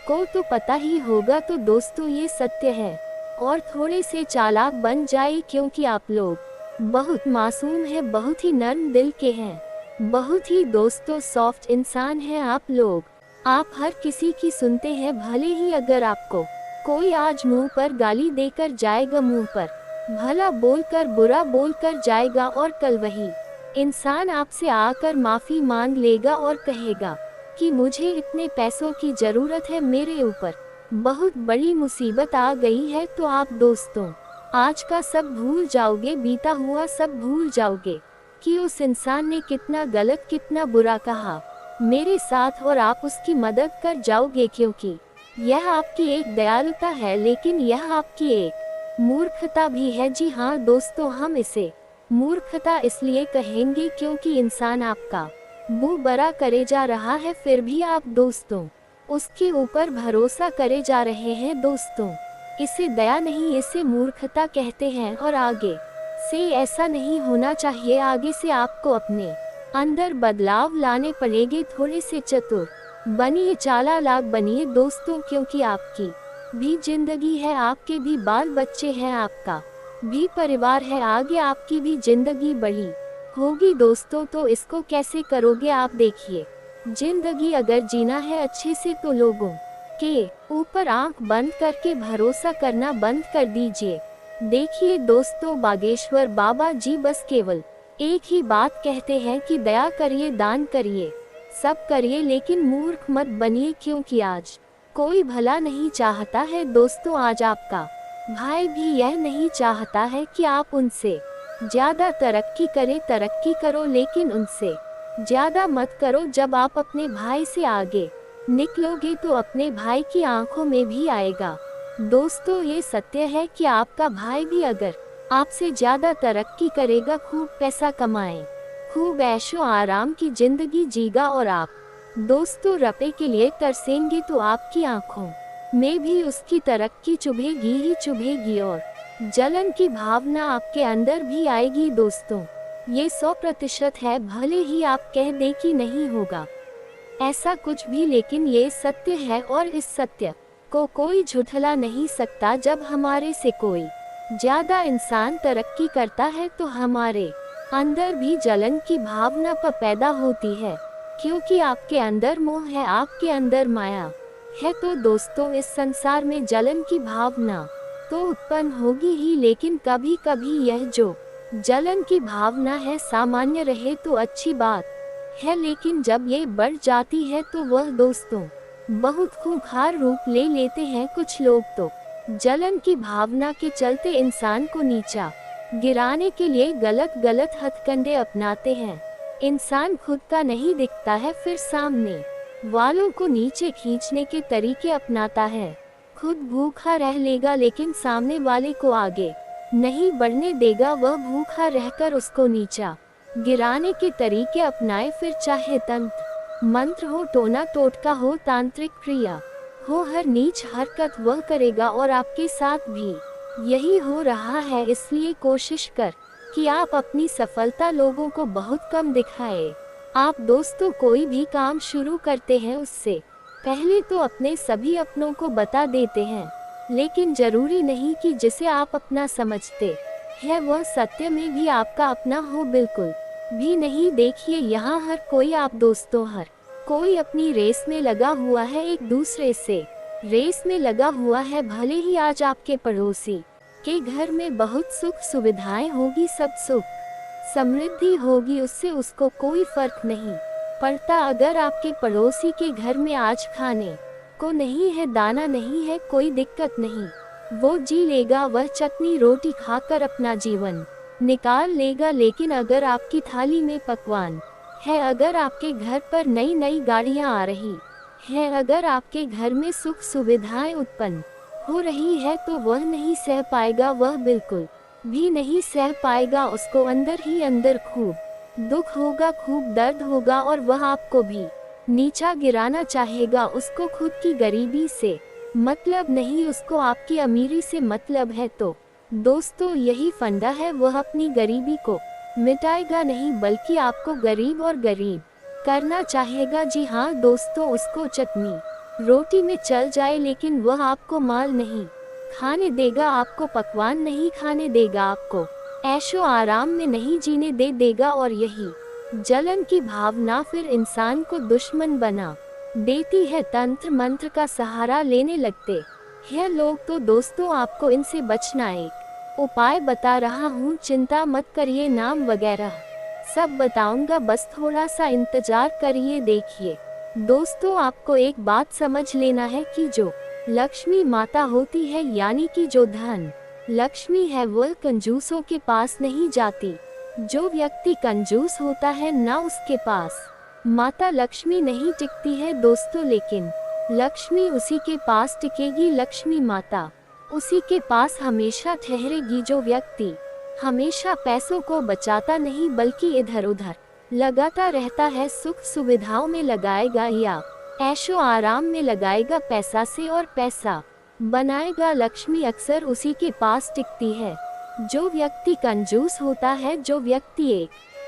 को तो पता ही होगा। तो दोस्तों, ये सत्य है, और थोड़े से चालाक बन जाए, क्योंकि आप लोग बहुत मासूम है, बहुत ही नर्म दिल के हैं, बहुत ही दोस्तों सॉफ्ट इंसान हैं आप लोग। आप हर किसी की सुनते हैं, भले ही अगर आपको कोई आज मुंह पर गाली देकर जाएगा, मुंह पर भला बोलकर बुरा बोलकर जाएगा, और कल वही इंसान आपसे आकर माफी मांग लेगा और कहेगा कि मुझे इतने पैसों की जरूरत है, मेरे ऊपर बहुत बड़ी मुसीबत आ गई है। तो आप दोस्तों, आज का सब भूल जाओगे, बीता हुआ सब भूल जाओगे कि उस इंसान ने कितना गलत, कितना बुरा कहा मेरे साथ, और आप उसकी मदद कर जाओगे। क्योंकि यह आपकी एक दयालुता है, लेकिन यह आपकी एक मूर्खता भी है। जी हाँ दोस्तों, हम इसे मूर्खता इसलिए कहेंगे क्योंकि इंसान आपका मुंह बड़ा करे जा रहा है, फिर भी आप दोस्तों उसके ऊपर भरोसा करे जा रहे हैं। दोस्तों, इसे दया नहीं, इसे मूर्खता कहते हैं, और आगे से ऐसा नहीं होना चाहिए। आगे से आपको अपने अंदर बदलाव लाने पड़ेंगे। थोड़े से चतुर बनिए, चालाक बनिए दोस्तों, क्योंकि आपकी भी जिंदगी है, आपके भी बाल बच्चे हैं, आपका भी परिवार है, आगे आपकी भी जिंदगी बड़ी होगी। दोस्तों, तो इसको कैसे करोगे आप देखिए। जिंदगी अगर जीना है अच्छे से तो लोगों के ऊपर आंख बंद करके भरोसा करना बंद कर दीजिए। देखिए दोस्तों, बागेश्वर बाबा जी बस केवल एक ही बात कहते हैं कि दया करिए, दान करिए, सब करिए, लेकिन मूर्ख मत बनिए, क्योंकि आज कोई भला नहीं चाहता है। दोस्तों, आज आपका भाई भी यह नहीं चाहता है कि आप उनसे ज्यादा तरक्की करें। तरक्की करो, लेकिन उनसे ज्यादा मत करो। जब आप अपने भाई से आगे निकलोगे तो अपने भाई की आंखों में भी आएगा। दोस्तों, ये सत्य है कि आपका भाई भी अगर आपसे ज्यादा तरक्की करेगा, खूब पैसा कमाए, खूब ऐशो आराम की जिंदगी जीगा, और आप दोस्तों रुपए के लिए तरसेंगे, तो आपकी आंखों में भी उसकी तरक्की चुभेगी ही चुभेगी, और जलन की भावना आपके अंदर भी आएगी। दोस्तों, ये 100% है, भले ही आप कह दे कि नहीं होगा ऐसा कुछ भी, लेकिन ये सत्य है, और इस सत्य को कोई झुठला नहीं सकता। जब हमारे से कोई ज्यादा इंसान तरक्की करता है तो हमारे अंदर भी जलन की भावना पैदा होती है, क्योंकि आपके अंदर मोह है, आपके अंदर माया है तो दोस्तों इस संसार में जलन की भावना तो उत्पन्न होगी ही, लेकिन कभी कभी यह जो जलन की भावना है सामान्य रहे तो अच्छी बात है, लेकिन जब ये बढ़ जाती है तो वह दोस्तों बहुत खूंखार रूप ले लेते हैं। कुछ लोग तो जलन की भावना के चलते इंसान को नीचा गिराने के लिए गलत गलत हथकंडे अपनाते हैं। इंसान खुद का नहीं दिखता है, फिर सामने वालों को नीचे खींचने के तरीके अपनाता है। खुद भूखा रह लेगा लेकिन सामने वाले को आगे नहीं बढ़ने देगा, वह भूखा रहकर उसको नीचा गिराने के तरीके अपनाए। फिर चाहे तंत्र मंत्र हो, टोना टोटका हो, तांत्रिक क्रिया हो, हर नीच हरकत वह करेगा और आपके साथ भी यही हो रहा है। इसलिए कोशिश कर कि आप अपनी सफलता लोगों को बहुत कम दिखाए। आप दोस्तों कोई भी काम शुरू करते हैं उससे पहले तो अपने सभी अपनों को बता देते हैं, लेकिन जरूरी नहीं कि जिसे आप अपना समझते हैं वह सत्य में भी आपका अपना हो, बिल्कुल भी नहीं। देखिए यहाँ हर कोई आप दोस्तों हर कोई अपनी रेस में लगा हुआ है, एक दूसरे से रेस में लगा हुआ है। भले ही आज आपके पड़ोसी के घर में बहुत सुख सुविधाएं होगी, सब सुख समृद्धि होगी, उससे उसको कोई फर्क नहीं पड़ता। अगर आपके पड़ोसी के घर में आज खाने को नहीं है, दाना नहीं है, कोई दिक्कत नहीं, वो जी लेगा, वह चटनी रोटी खाकर अपना जीवन निकाल लेगा। लेकिन अगर आपकी थाली में पकवान है, अगर आपके घर पर नई नई गाड़ियां आ रही है, अगर आपके घर में सुख सुविधाएं उत्पन्न हो रही है, तो वह नहीं सह पाएगा, वह बिल्कुल भी नहीं सह पाएगा। उसको अंदर ही अंदर खूब दुख होगा, खूब दर्द होगा और वह आपको भी नीचा गिराना चाहेगा। उसको खुद की गरीबी से मतलब नहीं, उसको आपकी अमीरी से मतलब है। तो दोस्तों यही फंडा है, वह अपनी गरीबी को मिटाएगा नहीं बल्कि आपको गरीब और गरीब करना चाहेगा। जी हाँ दोस्तों, उसको चटनी रोटी में चल जाए लेकिन वह आपको माल नहीं खाने देगा, आपको पकवान नहीं खाने देगा, आपको ऐशो आराम में नहीं जीने देगा। और यही जलन की भावना फिर इंसान को दुश्मन बना देती है। तंत्र मंत्र का सहारा लेने लगते हैं लोग। तो दोस्तों आपको इनसे बचना एक उपाय बता रहा हूँ, चिंता मत करिए, नाम वगैरह सब बताऊंगा, बस थोड़ा सा इंतजार करिए। देखिए दोस्तों, आपको एक बात समझ लेना है कि जो लक्ष्मी माता होती है, यानी कि जो धन लक्ष्मी है, वह कंजूसों के पास नहीं जाती। जो व्यक्ति कंजूस होता है ना, उसके पास माता लक्ष्मी नहीं टिकती है दोस्तों, लेकिन लक्ष्मी उसी के पास टिकेगी। लक्ष्मी माता उसी के पास हमेशा ठहरेगी जो व्यक्ति हमेशा पैसों को बचाता नहीं बल्कि इधर उधर लगाता रहता है, सुख सुविधाओं में लगाएगा या ऐशो आराम में लगाएगा पैसा से और पैसा बनाएगा। लक्ष्मी अक्सर उसी के पास टिकती है। जो व्यक्ति कंजूस होता है, जो व्यक्ति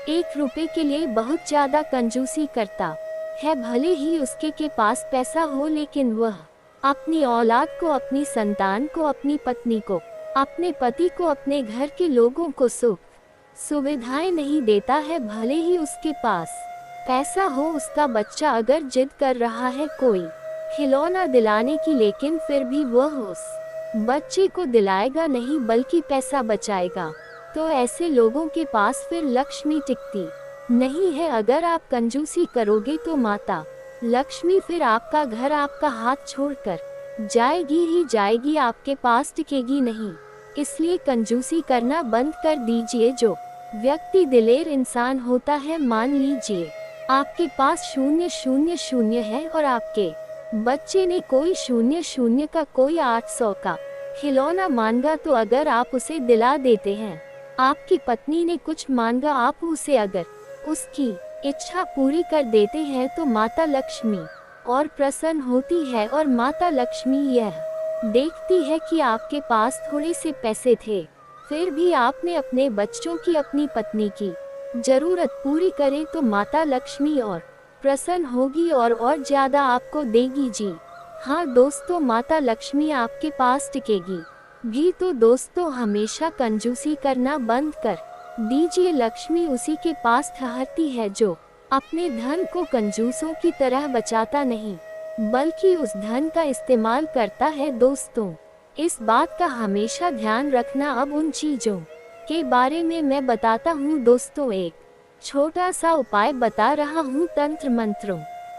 एक रुपए के लिए बहुत ज्यादा कंजूसी करता है, भले ही उसके के पास पैसा हो लेकिन वह अपनी औलाद को, अपनी संतान को, अपनी पत्नी को, अपने पति को, अपने घर के लोगों को सुख सुविधाएं नहीं देता है। भले ही उसके पास पैसा हो, उसका बच्चा अगर जिद कर रहा है कोई खिलौना दिलाने की, लेकिन फिर भी वह उस बच्चे को दिलाएगा नहीं बल्कि पैसा बचाएगा। तो ऐसे लोगों के पास फिर लक्ष्मी टिकती नहीं है। अगर आप कंजूसी करोगे तो माता लक्ष्मी फिर आपका घर, आपका हाथ छोड़कर जाएगी ही जाएगी, आपके पास टिकेगी नहीं। इसलिए कंजूसी करना बंद कर दीजिए। जो व्यक्ति दिलेर इंसान होता है, मान लीजिए आपके पास 000 है और आपके बच्चे ने कोई 00 का, कोई 800 का खिलौना मांगा, तो अगर आप उसे दिला देते हैं, आपकी पत्नी ने कुछ मांगा, आप उसे अगर उसकी इच्छा पूरी कर देते हैं, तो माता लक्ष्मी और प्रसन्न होती है। और माता लक्ष्मी यह देखती है कि आपके पास थोड़े से पैसे थे, फिर भी आपने अपने बच्चों की, अपनी पत्नी की जरूरत पूरी करे, तो माता लक्ष्मी और प्रसन्न होगी और ज्यादा आपको देगी। जी हाँ दोस्तों, माता लक्ष्मी आपके पास टिकेगी भी। तो दोस्तों हमेशा कंजूसी करना बंद कर दीजिए। लक्ष्मी उसी के पास ठहरती है जो अपने धन को कंजूसों की तरह बचाता नहीं बल्कि उस धन का इस्तेमाल करता है दोस्तों। इस बात का हमेशा ध्यान रखना। अब उन चीजों के बारे में मैं बताता हूँ दोस्तों। एक छोटा सा उपाय बता रहा हूँ तंत्र मंत्रों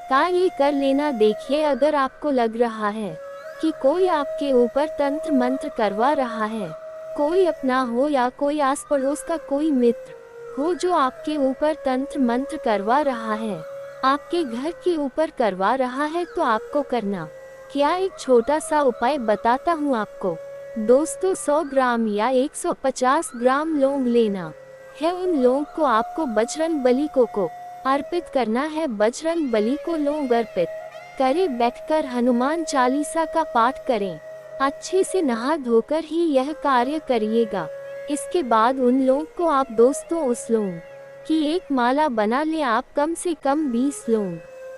का, ये कर लेना। देखिए, अगर आपको लग रहा है कि कोई आपके ऊपर तंत्र मंत्र करवा रहा है, कोई अपना हो या कोई आस पड़ोस का कोई मित्र हो जो आपके ऊपर तंत्र मंत्र करवा रहा है, आपके घर के ऊपर करवा रहा है, तो आपको करना क्या, एक छोटा सा उपाय बताता हूँ आपको दोस्तों। 100 ग्राम या 150 ग्राम लौंग लेना है। उन लौंग को आपको बजरंग बली को अर्पित करना है। बजरंग बली को लौंग अर्पित करें, बैठकर हनुमान चालीसा का पाठ करें। अच्छे से नहा धोकर ही यह कार्य करिएगा। इसके बाद उन लौंग को आप दोस्तों उस लौंग की एक माला बना लें। आप कम से कम 20 लौंग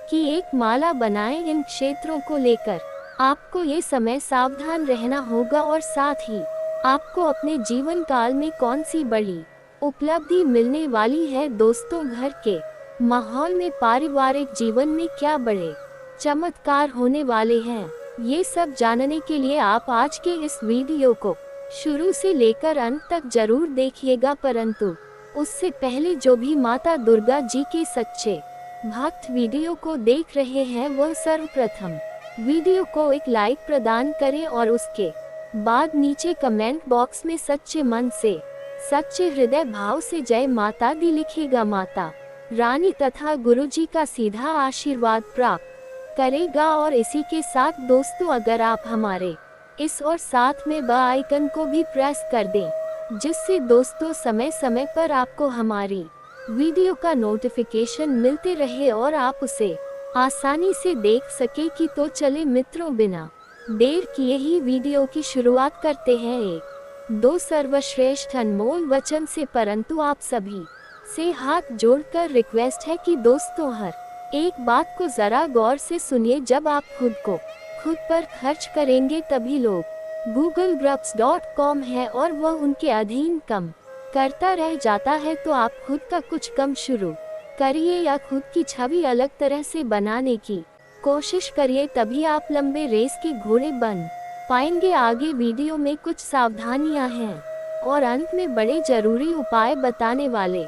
की एक माला बनाएं। इन क्षेत्रों को लेकर आपको ये समय सावधान रहना होगा, और साथ ही आपको अपने जीवन काल में कौन सी बड़ी उपलब्धि मिलने वाली है दोस्तों, घर के माहौल में, पारिवारिक जीवन में क्या बड़े चमत्कार होने वाले हैं, ये सब जानने के लिए आप आज के इस वीडियो को शुरू से लेकर अंत तक जरूर देखिएगा। परंतु उससे पहले जो भी माता दुर्गा जी के सच्चे भक्त वीडियो को देख रहे हैं, वह सर्वप्रथम वीडियो को एक लाइक प्रदान करें और उसके बाद नीचे कमेंट बॉक्स में सच्चे मन से, सच्चे हृदय भाव से जय माता दी लिखेगा। माता रानी तथा गुरुजी का सीधा आशीर्वाद प्राप्त करेगा। और इसी के साथ दोस्तों, अगर आप हमारे इस और साथ में बेल आइकन को भी प्रेस कर दें, जिससे दोस्तों समय समय पर आपको हमारी वीडियो का नोटिफिकेशन मिलते रहे और आप उसे आसानी से देख सके कि तो चले मित्रों, बिना देर किए ही वीडियो की शुरुआत करते हैं। एक दो सर्वश्रेष्ठ अनमोल वचन से, परंतु आप सभी से हाथ जोड़कर रिक्वेस्ट है कि दोस्तों हर एक बात को जरा गौर से सुनिए। जब आप खुद पर खर्च करेंगे तभी लोग google-grubs.com है और वह उनके अधीन कम करता रह जाता है, तो आप खुद का कुछ कम शुरू करिए या खुद की छवि अलग तरह से बनाने की कोशिश करिए, तभी आप लंबे रेस के घोड़े बन पाएंगे। आगे वीडियो में कुछ सावधानियां हैं और अंत में बड़े जरूरी उपाय बताने वाले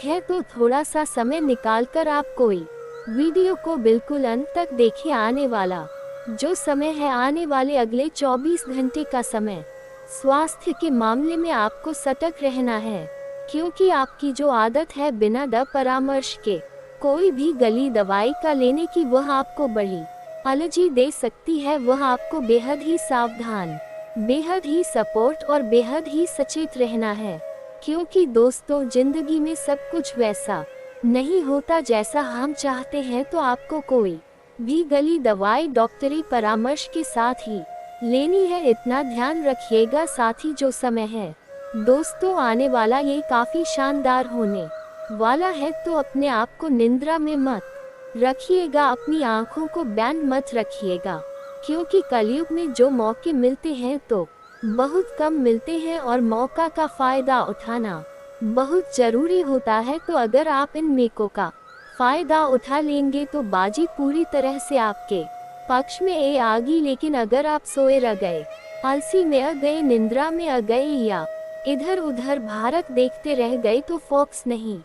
हैं, तो थोड़ा सा समय निकालकर आप कोई वीडियो को बिल्कुल अंत तक देखें। आने वाला जो समय है, आने वाले अगले 24 घंटे का समय, स्वास्थ्य के मामले में आपको सतर्क रहना है, क्योंकि आपकी जो आदत है बिना परामर्श के कोई भी गली दवाई का लेने की, वह आपको बड़ी एलर्जी दे सकती है। वह आपको बेहद ही सावधान, बेहद ही सपोर्ट और बेहद ही सचेत रहना है, क्योंकि दोस्तों जिंदगी में सब कुछ वैसा नहीं होता जैसा हम चाहते हैं। तो आपको कोई भी गली दवाई डॉक्टरी परामर्श के साथ ही लेनी है, इतना ध्यान रखिएगा। साथ ही जो समय है दोस्तों आने वाला, ये काफी शानदार होने वाला है, तो अपने आप को निंद्रा में मत रखिएगा, अपनी आंखों को बैंड मत रखिएगा, क्योंकि कलयुग में जो मौके मिलते हैं तो बहुत कम मिलते हैं और मौका का फायदा उठाना बहुत जरूरी होता है। तो अगर आप इन मौकों का फायदा उठा लेंगे तो बाजी पूरी तरह से आपके पक्ष में आगी। लेकिन अगर आप सोए रह गए, आलसी में आ गए, निंद्रा में आ गए या इधर उधर भारत देखते रह गए, तो फोकस नहीं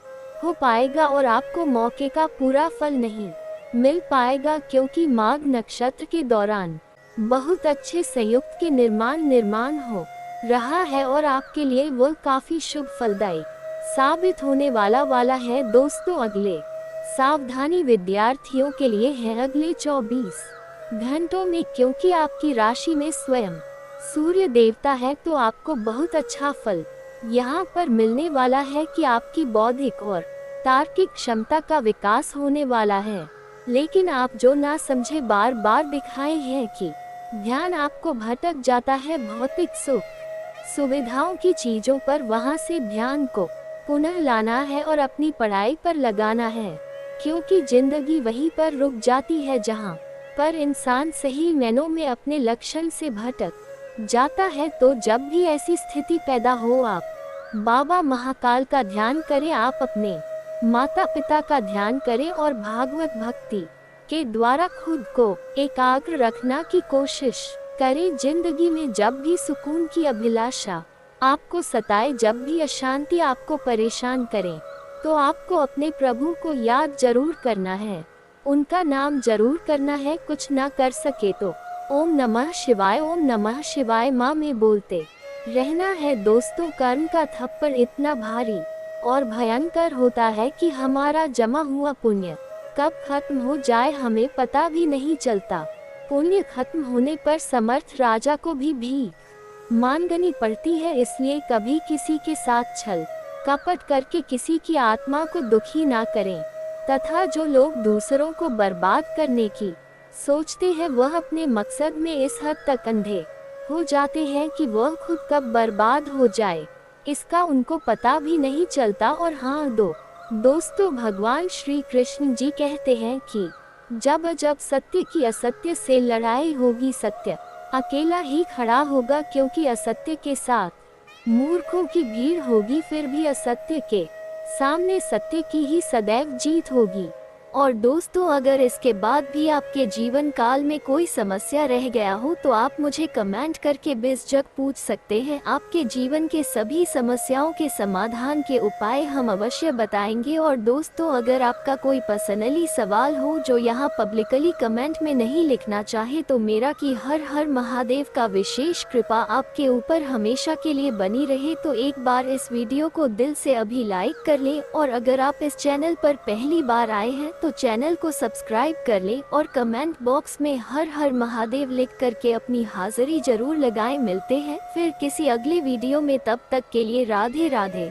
हो पाएगा और आपको मौके का पूरा फल नहीं मिल पाएगा, क्योंकि माघ नक्षत्र के दौरान बहुत अच्छे संयुक्त के निर्माण हो रहा है और आपके लिए वह काफी शुभ फलदायी साबित होने वाला है दोस्तों। अगले सावधानी विद्यार्थियों के लिए है अगले 24 घंटों में, क्योंकि आपकी राशि में स्वयं सूर्य देवता है, तो आपको बहुत अच्छा फल यहाँ पर मिलने वाला है कि आपकी बौद्धिक और तार्किक क्षमता का विकास होने वाला है। लेकिन आप जो ना समझे बार बार दिखाए हैं कि ध्यान आपको भटक जाता है भौतिक सुख सुविधाओं की चीजों पर, वहां से ध्यान को पुनः लाना है और अपनी पढ़ाई पर लगाना है, क्योंकि जिंदगी वहीं पर रुक जाती है जहां पर इंसान सही मायनों में अपने लक्ष्य से भटक जाता है। तो जब भी ऐसी स्थिति पैदा हो, आप बाबा महाकाल का ध्यान करें, आप अपने माता पिता का ध्यान करें और भागवत भक्ति के द्वारा खुद को एकाग्र रखना की कोशिश करें। जिंदगी में जब भी सुकून की अभिलाषा आपको सताए, जब भी अशांति आपको परेशान करे, तो आपको अपने प्रभु को याद जरूर करना है, उनका नाम जरूर करना है। कुछ ना कर सके तो ओम नमः शिवाय, ओम नमः शिवाय माँ में बोलते रहना है। दोस्तों, कर्म का थप्पड़ इतना भारी और भयंकर होता है कि हमारा जमा हुआ पुण्य कब खत्म हो जाए हमें पता भी नहीं चलता। पुण्य खत्म होने पर समर्थ राजा को भी भीख मांगनी पड़ती है। इसलिए कभी किसी के साथ छल कपट करके किसी की आत्मा को दुखी ना करें, तथा जो लोग दूसरों को बर्बाद करने की सोचते हैं वह अपने मकसद में इस हद तक अंधे हो जाते हैं कि वह खुद कब बर्बाद हो जाए इसका उनको पता भी नहीं चलता। और हाँ दोस्तों, भगवान श्री कृष्ण जी कहते हैं कि जब जब सत्य की असत्य से लड़ाई होगी, सत्य अकेला ही खड़ा होगा, क्योंकि असत्य के साथ मूर्खों की भीड़ होगी। फिर भी असत्य के सामने सत्य की ही सदैव जीत होगी। और दोस्तों, अगर इसके बाद भी आपके जीवन काल में कोई समस्या रह गया हो तो आप मुझे कमेंट करके बेझिझक पूछ सकते हैं। आपके जीवन के सभी समस्याओं के समाधान के उपाय हम अवश्य बताएंगे। और दोस्तों, अगर आपका कोई पर्सनली सवाल हो जो यहाँ पब्लिकली कमेंट में नहीं लिखना चाहे तो मेरा कि हर हर महादेव का विशेष कृपा आपके ऊपर हमेशा के लिए बनी रहे। तो एक बार इस वीडियो को दिल से अभी लाइक कर लें, और अगर आप इस चैनल पर पहली बार आए हैं तो चैनल को सब्सक्राइब कर लें और कमेंट बॉक्स में हर हर महादेव लिख करके अपनी हाजिरी जरूर लगाएं। मिलते हैं फिर किसी अगले वीडियो में, तब तक के लिए राधे राधे।